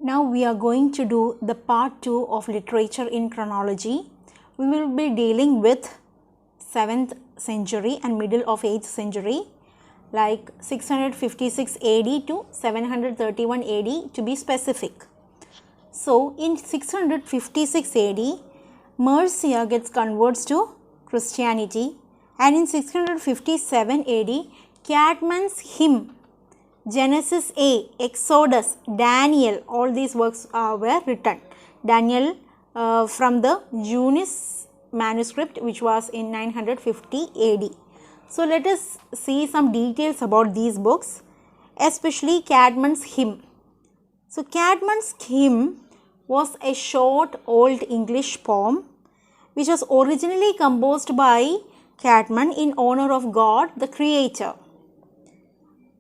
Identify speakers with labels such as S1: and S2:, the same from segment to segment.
S1: Now we are going to do the part 2 of literature in chronology. We will be dealing with 7th century and middle of 8th century, like 656 AD to 731 AD to be specific. So in 656 AD, Mercia gets converts to Christianity, and in 657 AD, Cadman's hymn Genesis A, Exodus, Daniel, all these works were written. Daniel from the Junis manuscript, which was in 950 AD. So let us see some details about these books, especially Cadman's hymn. So Cadman's hymn was a short old English poem which was originally composed by Cadman in honor of God the Creator.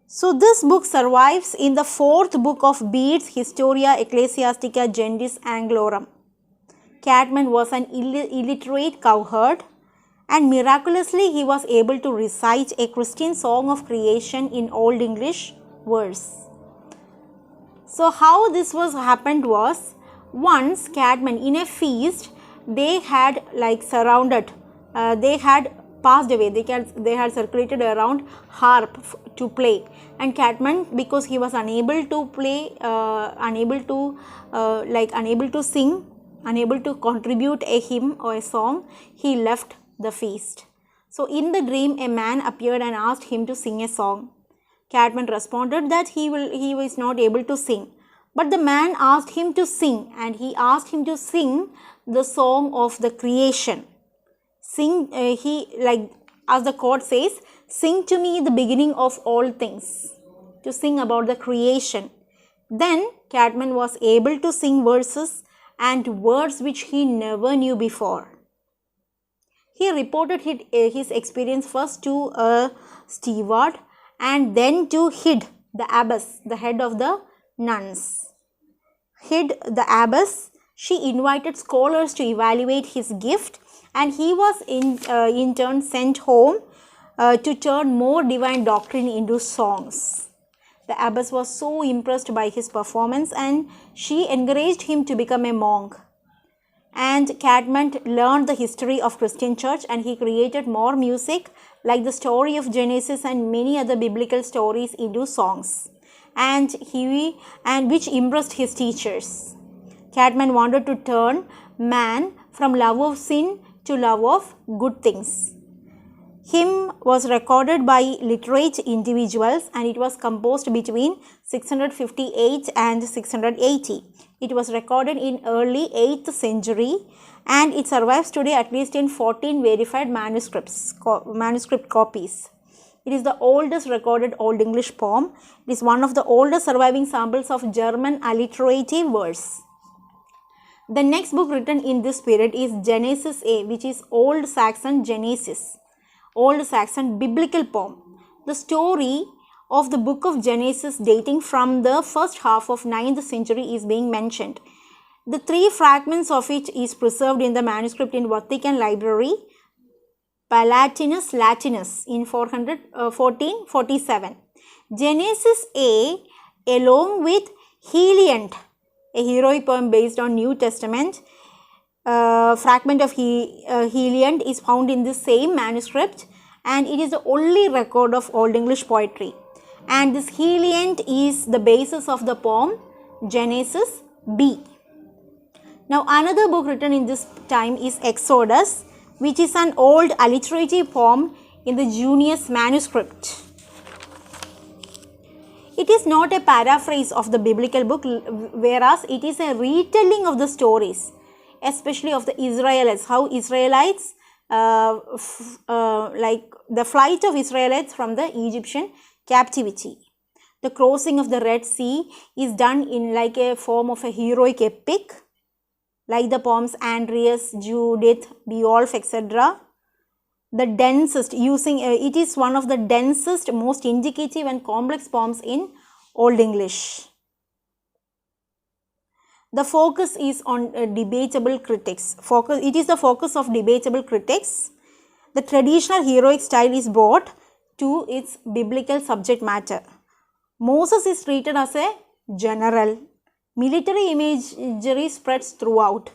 S1: So this book survives in the 4th book of Bede's Historia Ecclesiastica Gentis Anglorum. Cadman was an illiterate cowherd, and miraculously he was able to recite a Christian song of creation in Old English verse. So how this happened was, once Cadman in a feast, they had passed away, they had circulated around harp to play, and Cadman, because he was unable to play, unable to sing, unable to contribute a hymn or a song, he left the feast. So in the dream a man appeared and asked him to sing a song. Cadman responded that he was not able to sing, but the man asked him to sing, and he asked him to sing the song of the creation. Sing, as the quote says, sing to me the beginning of all things, to sing about the creation. Then Cadman was able to sing verses and words which he never knew before. He reported his experience first to a steward and then to Hid, the abbess, the head of the nuns. Hid, the abbess, she invited scholars to evaluate his gift, and he was in turn sent home to turn more divine doctrine into songs. The abbess was so impressed by his performance, and she encouraged him to become a monk. And Cadman learned the history of Christian church, and he created more music like the story of Genesis and many other biblical stories into songs, and which impressed his teachers. Cadman wanted to turn man from love of sin to love of good things. Hymn was recorded by literate individuals, and it was composed between 658 and 680. It was recorded in early 8th century, and it survives today at least in 14 verified manuscript copies. It is the oldest recorded Old English poem. It is one of the oldest surviving samples of German alliterative verse. The next book written in this period is Genesis A, which is Old Saxon Genesis, Old Saxon biblical poem. The story of the book of Genesis, dating from the first half of 9th century, is being mentioned. The 3 fragments of it is preserved in the manuscript in Vatican Library, Palatinus Latinus, in 1447. Genesis A, along with Heliant, a heroic poem based on New Testament, fragment of Heliant is found in the same manuscript, and it is the only record of Old English poetry. And this Heliant is the basis of the poem Genesis B. Now another book written in this time is Exodus, which is an old alliterative poem in the Junius manuscript. It is not a paraphrase of the biblical book, whereas it is a retelling of the stories, especially of the Israelites, how Israelites, like the flight of Israelites from the Egyptian captivity. The crossing of the Red Sea is done in like a form of a heroic epic, like the poems Andreas, Judith, Beowulf, etc. The densest, it is one of the densest, most indicative and complex poems in Old English. The focus is on debatable critics. It is the focus of debatable critics. The traditional heroic style is brought to its biblical subject matter. Moses is treated as a general. Military imagery spreads throughout.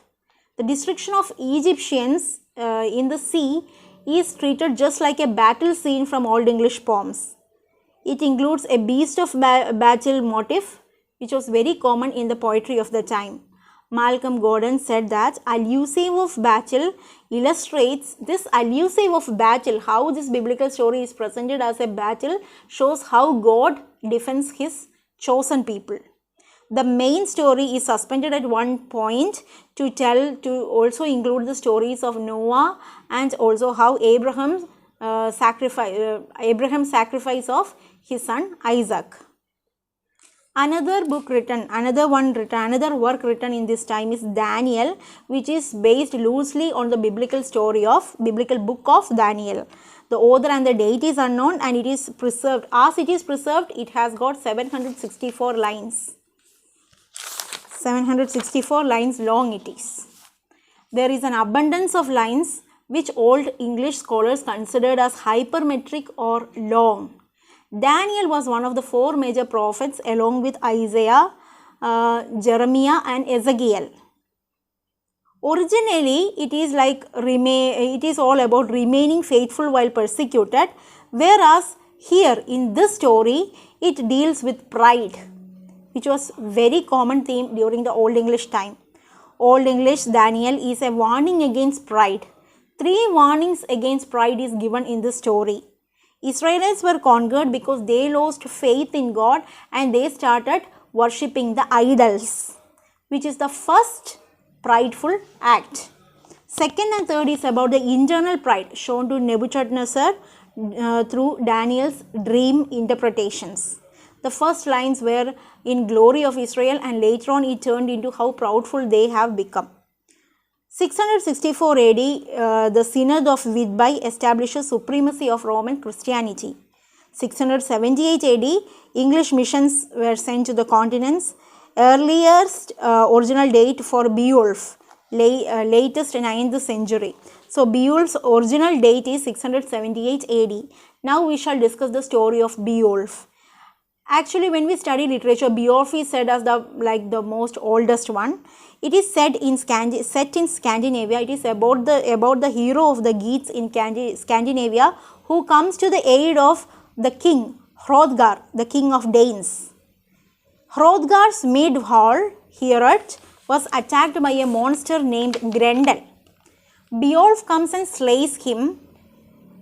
S1: The destruction of Egyptians in the sea is treated just like a battle scene from Old English poems. It includes a beast of battle motif, which was very common in the poetry of the time. Malcolm Gordon said that allusive of battle illustrates this allusive of battle, how this biblical story is presented as a battle, shows how God defends his chosen people. The main story is suspended at one point to also include the stories of Noah and also how Abraham's sacrifice of his son Isaac. Another work written in this time is Daniel, which is based loosely on the biblical book of Daniel. The author and the date is unknown, and it is preserved. As it is preserved, it has got 764 lines. 764 lines long it is. There is an abundance of lines which Old English scholars considered as hypermetric or long. Daniel was one of the 4 major prophets along with Isaiah, Jeremiah and Ezekiel. Originally, it is all about remaining faithful while persecuted, whereas here in this story, it deals with pride, which was very common theme during the Old English time. Old English Daniel is a warning against pride. 3 warnings against pride is given in this story. Israelites were conquered because they lost faith in God and they started worshipping the idols, which is the first prideful act. Second and third is about the internal pride shown to Nebuchadnezzar through Daniel's dream interpretations. The first lines were in glory of Israel, and later on it turned into how proudful they have become. 664 AD, the Synod of Whitby establishes supremacy of Roman Christianity. 678 AD, English missions were sent to the continents. Earliest original date for Beowulf, latest 9th century. So Beowulf's original date is 678 AD. Now we shall discuss the story of Beowulf. Actually, when we study literature, Beowulf is said as the most oldest one. It is set in Scandinavia. It is about the hero of the Geats in Scandinavia, who comes to the aid of the king Hrothgar, the king of Danes. Hrothgar's maid hall, Heorot, was attacked by a monster named Grendel. Beowulf comes and slays him,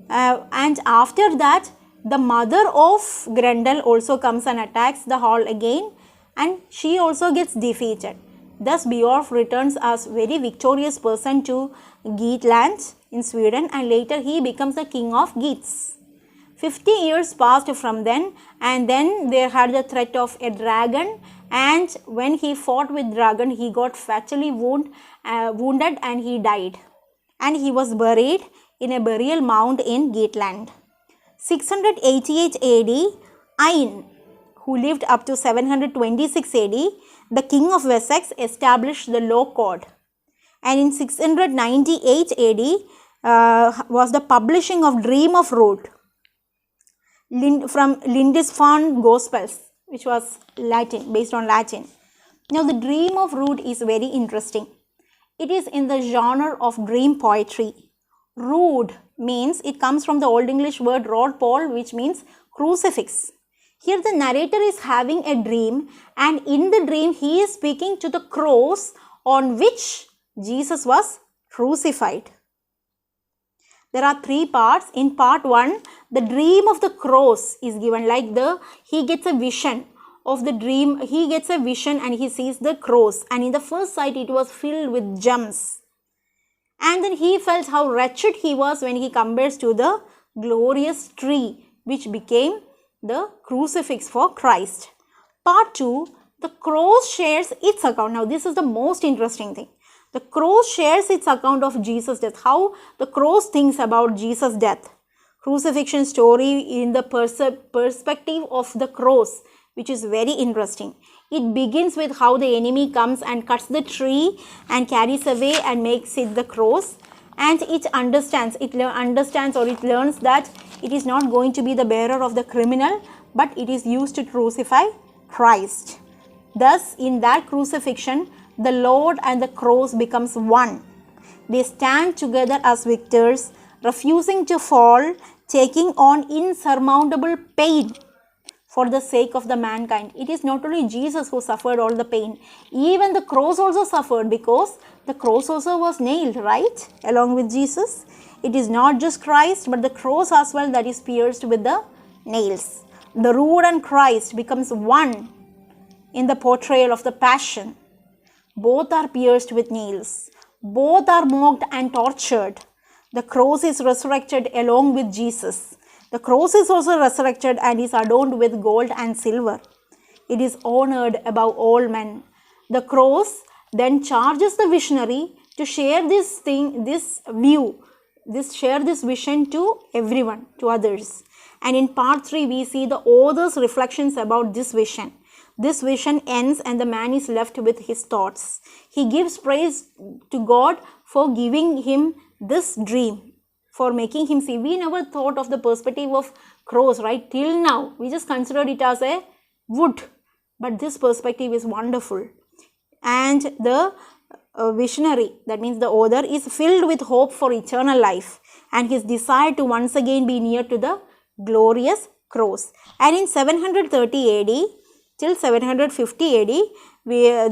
S1: and after that the mother of Grendel also comes and attacks the hall again, and she also gets defeated. Thus Beowulf returns as very victorious person to Geatland in Sweden, and later he becomes the king of Geats. 50 years passed from then, and then they had the threat of a dragon, and when he fought with dragon, he got fatally wounded and he died. And he was buried in a burial mound in Geatland. 688 AD, Ain, who lived up to 726 AD, the king of Wessex, established the law code. And in 698 AD was the publishing of Dream of Root from Lindisfarne Gospels, which was Latin, based on Latin. Now the Dream of Root is very interesting. It is in the genre of dream poetry. Rood means, it comes from the Old English word rod pole, which means crucifix. Here the narrator is having a dream, and in the dream he is speaking to the cross on which Jesus was crucified. There are 3 parts. In part 1, the dream of the cross is given, he gets a vision of the dream. He gets a vision and he sees the cross, and in the first sight it was filled with gems. And then he felt how wretched he was when he compares to the glorious tree which became the crucifix for Christ. Part 2, the cross shares its account. Now this is the most interesting thing. The cross shares its account of Jesus' death, how the cross thinks about Jesus' death. Crucifixion story in the perspective of the cross, which is very interesting. It begins with how the enemy comes and cuts the tree and carries away and makes it the cross, and it understands or it learns that it is not going to be the bearer of the criminal, but it is used to crucify Christ. Thus, in that crucifixion, the Lord and the cross becomes one. They stand together as victors, refusing to fall, taking on insurmountable pain for the sake of the mankind. It is not only Jesus who suffered all the pain. Even the cross also suffered, because the cross also was nailed, right, along with Jesus. It is not just Christ, but the cross as well that is pierced with the nails. The rood and Christ becomes one in the portrayal of the passion. Both are pierced with nails. Both are mocked and tortured. The cross is resurrected along with Jesus. The cross is also resurrected and is adorned with gold and silver. It is honored above all men. The cross then charges the visionary to share this vision to everyone, to others. And in part 3, we see the author's reflections about this vision. This vision ends and the man is left with his thoughts. He gives praise to God for giving him this dream, for making him see. We never thought of the perspective of cross, right? Till now, we just considered it as a wood. But this perspective is wonderful. And the visionary, that means the author, is filled with hope for eternal life and his desire to once again be near to the glorious cross. And in 730 AD till 750 AD,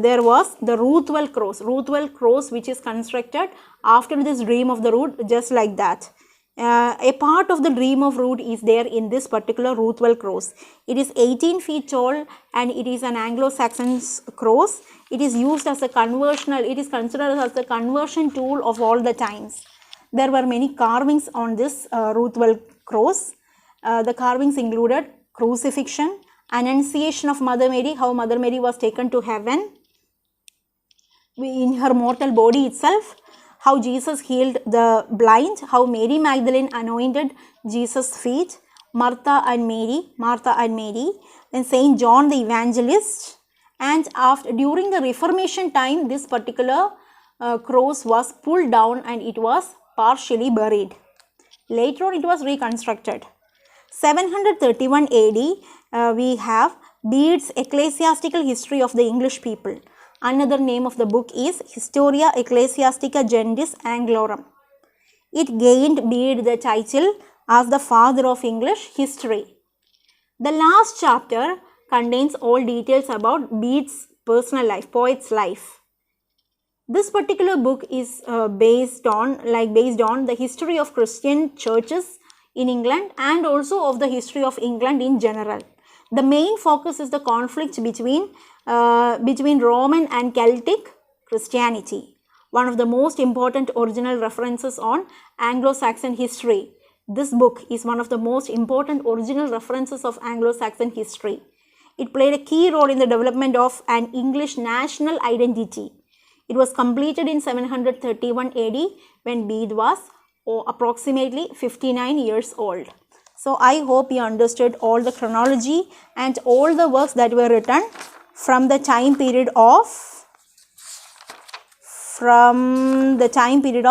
S1: there was the Ruthwell cross, which is constructed after this dream of the rood, just like that. A part of the dream of rood is there in this particular Ruthwell cross. It is 18 feet tall and it is an Anglo-Saxon cross. It is used as a it is considered as a conversion tool of all the times. There were many carvings on this Ruthwell cross. The carvings included crucifixion, Annunciation of Mother Mary, how Mother Mary was taken to heaven in her mortal body itself, how Jesus healed the blind, how Mary Magdalene anointed Jesus' feet, Martha and Mary, then Saint John the Evangelist. And during the Reformation time, this particular cross was pulled down and it was partially buried. Later on, it was reconstructed. 731 AD, we have Bede's Ecclesiastical History of the English People. Another name of the book is Historia Ecclesiastica Gentis Anglorum. It gained Bede the title as the father of English history. The last chapter contains all details about Bede's personal life, poet's life. This particular book is based on the history of Christian churches in England and also of the history of England in general. The main focus is the conflict between Roman and Celtic Christianity. One of the most important original references on Anglo-Saxon history. This book is one of the most important original references of Anglo-Saxon history. It played a key role in the development of an English national identity. It was completed in 731 AD when Bede was approximately 59 years old. So I hope you understood all the chronology and all the works that were written from the time period of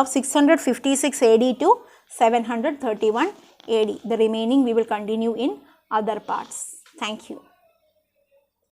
S1: 656 AD to 731 AD. The remaining we will continue in other parts. Thank you.